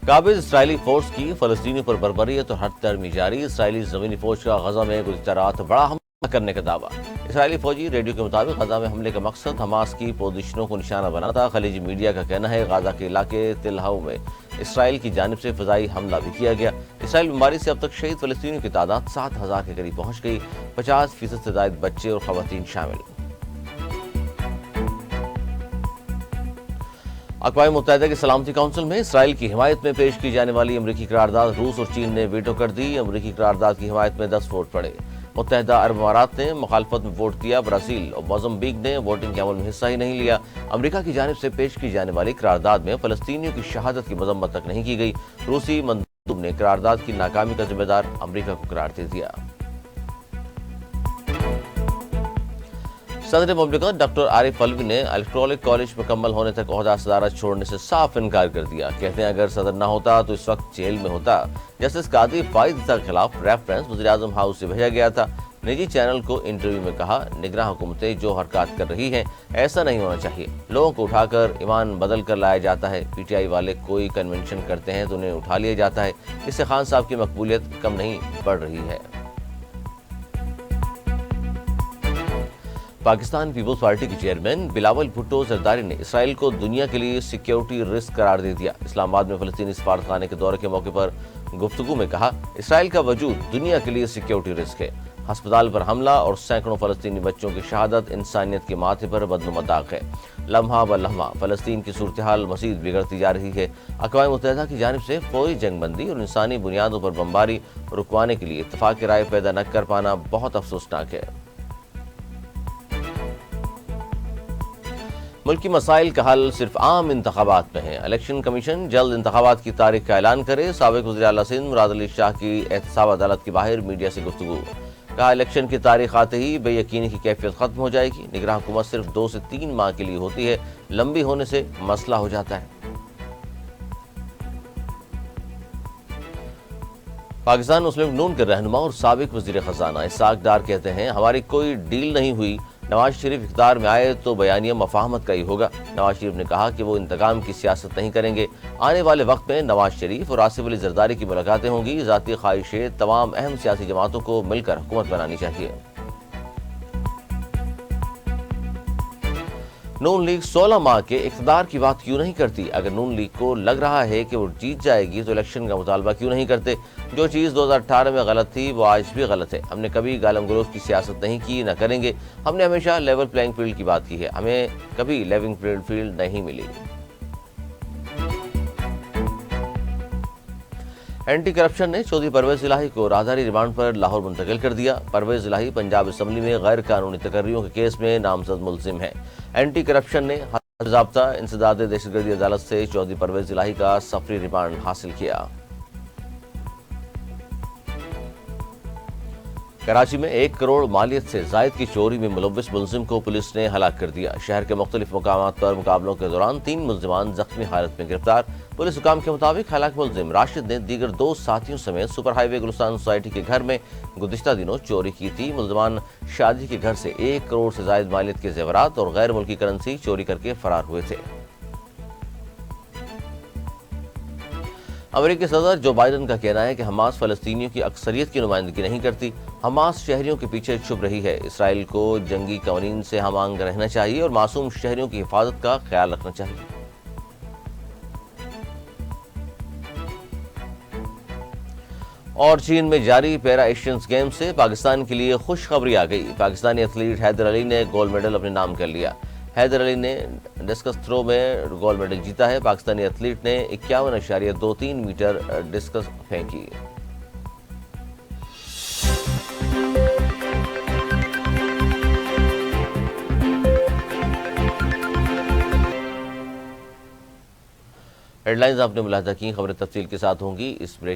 قابض اسرائیلی فورس کی فلسطینیوں پر بربریت اور ہر طرمی جاری۔ اسرائیلی زمینی فوج کا غزہ میں گزشتہ رات بڑا حملہ کرنے کا دعویٰ۔ اسرائیلی فوجی ریڈیو کے مطابق غزہ میں حملے کا مقصد حماس کی پوزیشنوں کو نشانہ بنانا تھا۔ خلیجی میڈیا کا کہنا ہے غزہ کے علاقے تل ہاو میں اسرائیل کی جانب سے فضائی حملہ بھی کیا گیا۔ اسرائیل بیماری سے اب تک شہید فلسطینیوں کی تعداد 7,000 کے قریب پہنچ گئی، 50% سے زائد بچے اور خواتین شامل۔ اقوام متحدہ کی سلامتی کونسل میں اسرائیل کی حمایت میں پیش کی جانے والی امریکی قرارداد روس اور چین نے ویٹو کر دی۔ امریکی قرارداد کی حمایت میں 10 ووٹ پڑے۔ متحدہ عرب امارات نے مخالفت میں ووٹ دیا۔ برازیل اور موزمبیق نے ووٹنگ کے عمل میں حصہ ہی نہیں لیا۔ امریکہ کی جانب سے پیش کی جانے والی قرارداد میں فلسطینیوں کی شہادت کی مذمت تک نہیں کی گئی۔ روسی مندوب نے قرارداد کی ناکامی کا ذمہ دار امریکہ کو قرار دے دیا۔ صدر مملکت ڈاکٹر عارف علوی نے الیکٹورل کالج مکمل ہونے تک عہدہ صدارت چھوڑنے سے صاف انکار کر دیا۔ کہتے ہیں اگر صدر نہ ہوتا تو اس وقت جیل میں ہوتا۔ جسٹس قاضی فائز کے خلاف ریفرنس وزیراعظم ہاؤس سے بھیجا گیا تھا۔ نجی چینل کو انٹرویو میں کہا نگراں حکومتیں جو حرکات کر رہی ہیں ایسا نہیں ہونا چاہیے۔ لوگوں کو اٹھا کر ایمان بدل کر لایا جاتا ہے۔ پی ٹی آئی والے کوئی کنونشن کرتے ہیں تو انہیں اٹھا لیا جاتا ہے۔ اس سے خان صاحب کی مقبولیت کم نہیں بڑھ رہی ہے۔ پاکستان پیپلز پارٹی کے چیئرمین بلاول بھٹو زرداری نے اسرائیل کو دنیا کے لیے سیکیورٹی رسک قرار دے دیا۔ اسلام آباد میں فلسطینی سفارتخانے کے دورے کے موقع پر گفتگو میں کہا اسرائیل کا وجود دنیا کے لیے سیکیورٹی رسک ہے۔ ہسپتال پر حملہ اور سینکڑوں فلسطینی بچوں کی شہادت انسانیت کے ماتھے پر بدنما داغ ہے۔ لمحہ بہ لمحہ فلسطین کی صورتحال مزید بگڑتی جا رہی ہے۔ اقوام متحدہ کی جانب سے فوری جنگ بندی اور انسانی بنیادوں پر بمباری رکوانے کے لیے اتفاق رائے پیدا نہ کر پانا بہت افسوسناک ہے۔ ملکی مسائل کا حل صرف عام انتخابات میں ہے۔ الیکشن کمیشن جلد انتخابات کی تاریخ کا اعلان کرے۔ سابق وزیر اعلیٰ سندھ مراد علی شاہ کی احتساب عدالت کے باہر میڈیا سے گفتگو۔ کہا الیکشن کی تاریخ آتے ہی بے یقینی کی کیفیت ختم ہو جائے گی۔ نگراں حکومت صرف 2 سے 3 ماہ کے لیے ہوتی ہے، لمبی ہونے سے مسئلہ ہو جاتا ہے۔ پاکستان مسلم نون کے رہنما اور سابق وزیر خزانہ اسحاق ڈار کہتے ہیں ہماری کوئی ڈیل نہیں ہوئی، نواز شریف اقتدار میں آئے تو بیانیہ مفاہمت کا ہی ہوگا۔ نواز شریف نے کہا کہ وہ انتقام کی سیاست نہیں کریں گے۔ آنے والے وقت میں نواز شریف اور آصف علی زرداری کی ملاقاتیں ہوں گی۔ ذاتی خواہشیں تمام اہم سیاسی جماعتوں کو مل کر حکومت بنانی چاہیے۔ نون لیگ 16 ماہ کے اقتدار کی بات کیوں نہیں کرتی؟ اگر نون لیگ کو لگ رہا ہے کہ وہ جیت جائے گی تو الیکشن کا مطالبہ کیوں نہیں کرتے؟ جو چیز 2018 میں غلط تھی وہ آج بھی غلط ہے۔ ہم نے کبھی گالم گلوچ کی سیاست نہیں کی، نہ کریں گے۔ ہم نے ہمیشہ لیول پلینگ فیلڈ کی بات کی ہے، ہمیں کبھی لیونگ پلینگ فیلڈ نہیں ملی۔ اینٹی کرپشن نے چودھری پرویز الہی کو راہداری ریمانڈ پر لاہور منتقل کر دیا۔ پرویز الہی پنجاب اسمبلی میں غیر قانونی تقرریوں کے کیس میں نامزد ملزم ہیں۔ اینٹی کرپشن نے باضابطہ انسداد دہشت گردی عدالت سے چودھری پرویز الہی کا سفری ریمانڈ حاصل کیا۔ کراچی میں 1 کروڑ مالیت سے زائد کی چوری میں ملوث ملزم کو پولیس نے ہلاک کر دیا۔ شہر کے مختلف مقامات پر مقابلوں کے دوران 3 ملزمان زخمی حالت میں گرفتار۔ پولیس حکام کے مطابق ہلاک ملزم راشد نے دیگر 2 ساتھیوں سمیت سپر ہائی وے گلستان سوسائٹی کے گھر میں گزشتہ دنوں چوری کی تھی۔ ملزمان شادی کے گھر سے 1 کروڑ سے زائد مالیت کے زیورات اور غیر ملکی کرنسی چوری کر کے فرار ہوئے تھے۔ امریکی صدر جو بائیڈن کا کہنا ہے کہ حماس فلسطینیوں کی اکثریت کی نمائندگی نہیں کرتی، حماس شہریوں کے پیچھے چھپ رہی ہے۔ اسرائیل کو جنگی قوانین سے ہم آہنگ رہنا چاہیے اور معصوم شہریوں کی حفاظت کا خیال رکھنا چاہیے۔ اور چین میں جاری پیرا ایشینز گیم سے پاکستان کے لیے خوشخبری آ گئی۔ پاکستانی ایتھلیٹ حیدر علی نے گولڈ میڈل اپنے نام کر لیا۔ حیدر علی نے ڈسکس تھرو میں گولڈ میڈل جیتا ہے۔ پاکستانی ایتھلیٹ نے 51.23 میٹر ڈسکس پھینکی۔ ہیڈ لائنز آپ نے ملاحظہ کی، خبریں تفصیل کے ساتھ ہوں گی اس بریک